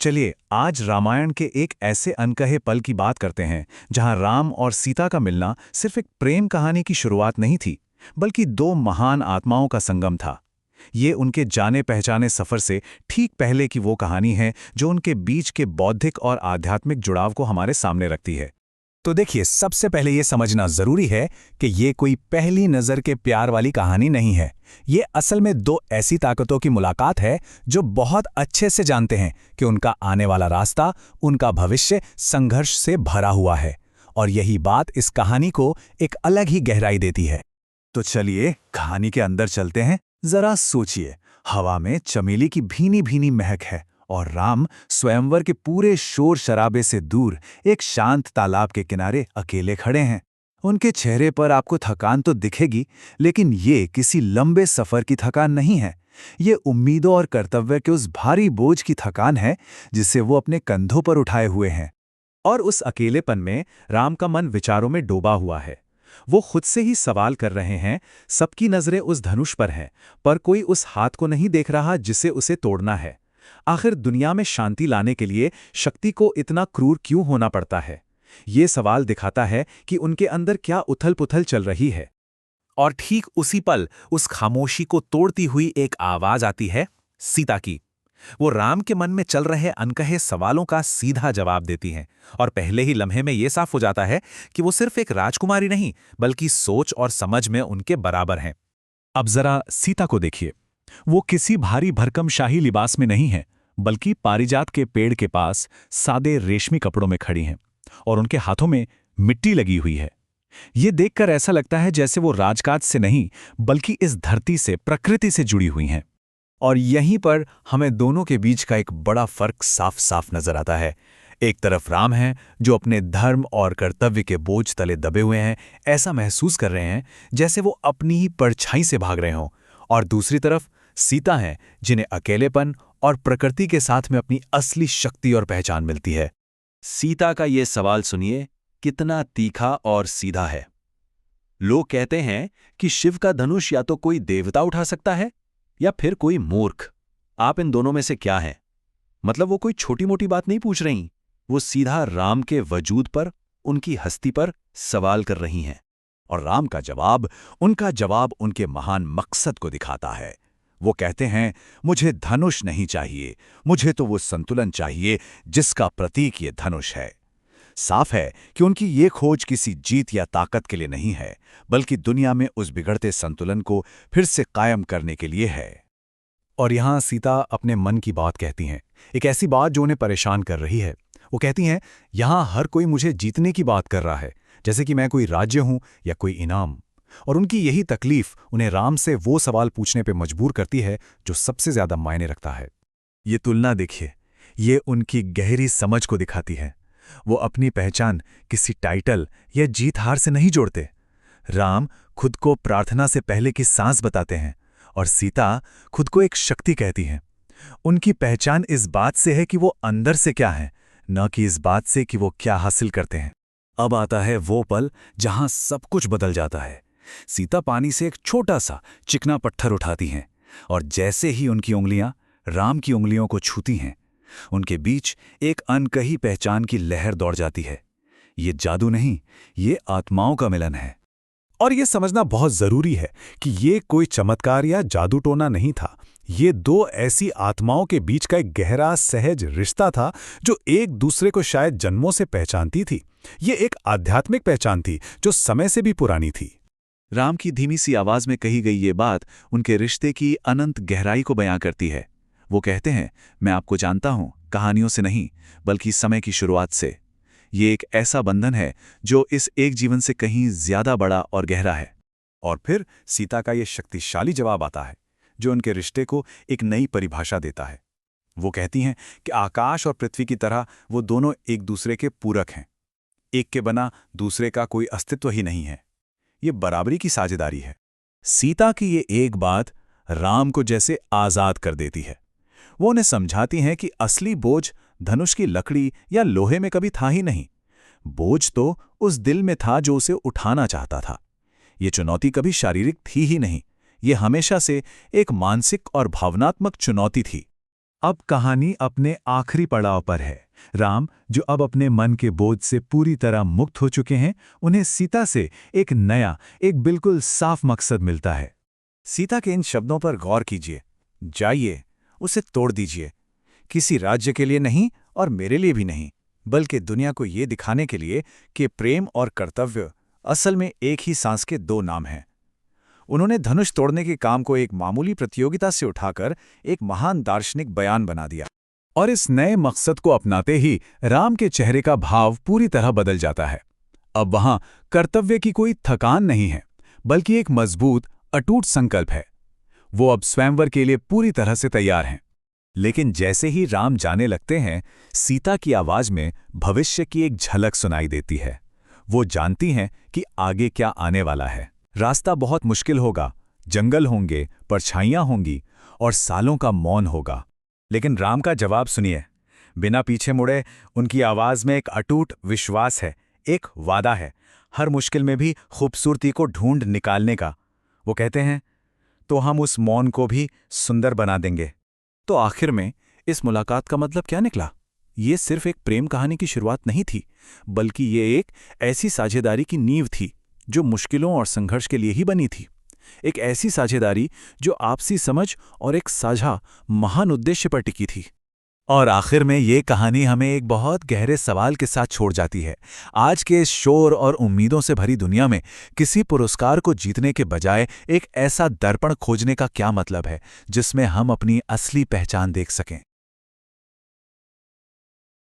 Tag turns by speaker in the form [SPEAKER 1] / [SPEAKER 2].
[SPEAKER 1] चलिए आज रामायण के एक ऐसे अनकहे पल की बात करते हैं जहां राम और सीता का मिलना सिर्फ एक प्रेम कहानी की शुरुआत नहीं थी, बल्कि दो महान आत्माओं का संगम था। ये उनके जाने पहचाने सफर से ठीक पहले की वो कहानी है जो उनके बीच के बौद्धिक और आध्यात्मिक जुड़ाव को हमारे सामने रखती है।
[SPEAKER 2] तो देखिए, सबसे पहले ये समझना जरूरी है कि ये कोई पहली नजर के प्यार वाली कहानी नहीं है। ये असल में दो ऐसी ताकतों की मुलाकात है जो बहुत अच्छे से जानते हैं कि उनका आने वाला रास्ता, उनका भविष्य संघर्ष से भरा हुआ है। और यही बात इस कहानी को एक अलग ही गहराई देती है।
[SPEAKER 1] तो चलिए कहानी के अंदर चलते हैं। जरा सोचिए, हवा में चमेली की भीनी भीनी महक है और राम स्वयंवर के पूरे शोर शराबे से दूर एक शांत तालाब के किनारे अकेले खड़े हैं। उनके चेहरे पर आपको थकान तो दिखेगी, लेकिन ये किसी लंबे सफर की थकान नहीं है। ये उम्मीदों और कर्तव्य के उस भारी बोझ की थकान है जिसे वो अपने कंधों पर उठाए हुए हैं। और उस अकेलेपन में राम का मन विचारों में डूबा हुआ है। वो खुद से ही सवाल कर रहे हैं। सबकी नजरें उस धनुष पर हैं, पर कोई उस हाथ को नहीं देख रहा जिसे उसे तोड़ना है। आखिर दुनिया में शांति लाने के लिए शक्ति को इतना क्रूर क्यों होना पड़ता है? ये सवाल दिखाता है कि उनके अंदर क्या उथल-पुथल चल रही है।
[SPEAKER 2] और ठीक उसी पल उस खामोशी को तोड़ती हुई एक आवाज आती है, सीता की। वो राम के मन में चल रहे अनकहे सवालों का सीधा जवाब देती हैं। और पहले ही लम्हे में ये साफ हो जाता है कि वो सिर्फ एक राजकुमारी नहीं, बल्कि सोच और समझ में उनके बराबर हैं।
[SPEAKER 1] अब जरा सीता को देखिए। वो किसी भारी भरकम शाही लिबास में नहीं है, बल्कि पारिजात के पेड़ के पास सादे रेशमी कपड़ों में खड़ी हैं और उनके हाथों में मिट्टी लगी हुई है। ये देखकर ऐसा लगता है जैसे वो राजकाज से नहीं, बल्कि इस धरती से, प्रकृति से जुड़ी हुई हैं। और यहीं पर हमें दोनों के बीच का एक बड़ा फर्क साफ साफ नजर आता है। एक तरफ राम हैं जो अपने धर्म और कर्तव्य के बोझ तले दबे हुए हैं, ऐसा महसूस कर रहे हैं जैसे वो अपनी ही परछाई से भाग रहे हों। और दूसरी तरफ सीता हैं जिन्हें अकेलेपन और प्रकृति के साथ में अपनी असली शक्ति और पहचान मिलती है।
[SPEAKER 3] सीता का ये सवाल सुनिए, कितना तीखा और सीधा है। लोग कहते हैं कि शिव का धनुष या तो कोई देवता उठा सकता है या फिर कोई मूर्ख। आप इन दोनों में से क्या हैं? मतलब वो कोई छोटी मोटी बात नहीं पूछ रही, वो सीधा राम के वजूद पर, उनकी हस्ती पर सवाल कर रही हैं।
[SPEAKER 1] और राम का जवाब, उनका जवाब उनके महान मकसद को दिखाता है। वो कहते हैं, मुझे धनुष नहीं चाहिए, मुझे तो वो संतुलन चाहिए जिसका प्रतीक ये धनुष है। साफ है कि उनकी ये खोज किसी जीत या ताकत के लिए नहीं है, बल्कि दुनिया में उस बिगड़ते संतुलन को फिर से कायम करने के लिए है।
[SPEAKER 2] और यहाँ सीता अपने मन की बात कहती हैं, एक ऐसी बात जो उन्हें परेशान कर रही है। वो कहती हैं, यहाँ हर कोई मुझे जीतने की बात कर रहा है, जैसे कि मैं कोई राज्य हूं या कोई इनाम। और उनकी यही तकलीफ उन्हें राम से वो सवाल पूछने पे मजबूर करती है जो सबसे ज्यादा मायने रखता है।
[SPEAKER 1] ये तुलना देखिए, ये उनकी गहरी समझ को दिखाती है। वो अपनी पहचान किसी टाइटल या जीत हार से नहीं जोड़ते। राम खुद को प्रार्थना से पहले की सांस बताते हैं और सीता खुद को एक शक्ति कहती हैं। उनकी पहचान इस बात से है कि वो अंदर से क्या हैं, न कि इस बात से कि वो क्या हासिल करते हैं। अब आता है वो पल जहां सब कुछ बदल जाता है। सीता पानी से एक छोटा सा चिकना पत्थर उठाती हैं और जैसे ही उनकी उंगलियां राम की उंगलियों को छूती हैं, उनके बीच एक अनकही पहचान की लहर दौड़ जाती है। ये जादू नहीं, ये आत्माओं का मिलन है।
[SPEAKER 2] और ये समझना बहुत जरूरी है कि ये कोई चमत्कार या जादू टोना नहीं था। ये दो ऐसी आत्माओं के बीच का एक गहरा सहज रिश्ता था जो एक दूसरे को शायद जन्मों से पहचानती थी। ये एक आध्यात्मिक पहचान थी जो समय से भी पुरानी थी।
[SPEAKER 1] राम की धीमी सी आवाज में कही गई ये बात उनके रिश्ते की अनंत गहराई को बयां करती है। वो कहते हैं, मैं आपको जानता हूं, कहानियों से नहीं, बल्कि समय की शुरुआत से। ये एक ऐसा बंधन है जो इस एक जीवन से कहीं ज्यादा बड़ा और गहरा है।
[SPEAKER 2] और फिर सीता का ये शक्तिशाली जवाब आता है जो उनके रिश्ते को एक नई परिभाषा देता है। वो कहती हैं कि आकाश और पृथ्वी की तरह वो दोनों एक दूसरे के पूरक हैं। एक के बिना दूसरे का कोई अस्तित्व ही नहीं है। ये बराबरी की साझेदारी है।
[SPEAKER 1] सीता की ये एक बात राम को जैसे आजाद कर देती है। वो उन्हें समझाती हैं कि असली बोझ धनुष की लकड़ी या लोहे में कभी था ही नहीं। बोझ तो उस दिल में था जो उसे उठाना चाहता था। ये चुनौती कभी शारीरिक थी ही नहीं, ये हमेशा से एक मानसिक और भावनात्मक चुनौती थी। अब कहानी अपने आखिरी पड़ाव पर है। राम, जो अब अपने मन के बोझ से पूरी तरह मुक्त हो चुके हैं, उन्हें सीता से एक नया, एक बिल्कुल साफ मकसद मिलता है।
[SPEAKER 2] सीता के इन शब्दों पर गौर कीजिए। जाइए, उसे तोड़ दीजिए। किसी राज्य के लिए नहीं और मेरे लिए भी नहीं, बल्कि दुनिया को ये दिखाने के लिए कि प्रेम और कर्तव्य असल में एक ही सांस के दो नाम हैं। उन्होंने धनुष तोड़ने के काम को एक मामूली प्रतियोगिता से उठाकर एक महान दार्शनिक बयान बना दिया।
[SPEAKER 1] और इस नए मकसद को अपनाते ही राम के चेहरे का भाव पूरी तरह बदल जाता है। अब वहां कर्तव्य की कोई थकान नहीं है, बल्कि एक मजबूत, अटूट संकल्प है। वो अब स्वयंवर के लिए पूरी तरह से तैयार हैं। लेकिन जैसे ही राम जाने लगते हैं, सीता की आवाज में भविष्य की एक झलक सुनाई देती है। वो जानती हैं कि आगे क्या आने वाला है। रास्ता बहुत मुश्किल होगा, जंगल होंगे, परछाइयां होंगी और सालों का मौन होगा। लेकिन राम का जवाब सुनिए। बिना पीछे मुड़े उनकी आवाज में एक अटूट विश्वास है, एक वादा है, हर मुश्किल में भी खूबसूरती को ढूंढ निकालने का। वो कहते हैं, तो हम उस मौन को भी सुंदर बना देंगे।
[SPEAKER 3] तो आखिर में इस मुलाकात का मतलब क्या निकला? ये सिर्फ एक प्रेम कहानी की शुरुआत नहीं थी, बल्कि ये एक ऐसी साझेदारी की नींव थी जो मुश्किलों और संघर्ष के लिए ही बनी थी। एक ऐसी साझेदारी जो आपसी समझ और एक साझा महान उद्देश्य पर टिकी थी।
[SPEAKER 1] और आखिर में ये कहानी हमें एक बहुत गहरे सवाल के साथ छोड़ जाती है। आज के इस शोर और उम्मीदों से भरी दुनिया में किसी पुरस्कार को जीतने के बजाय एक ऐसा दर्पण खोजने का क्या मतलब है जिसमें हम अपनी असली पहचान देख सकें।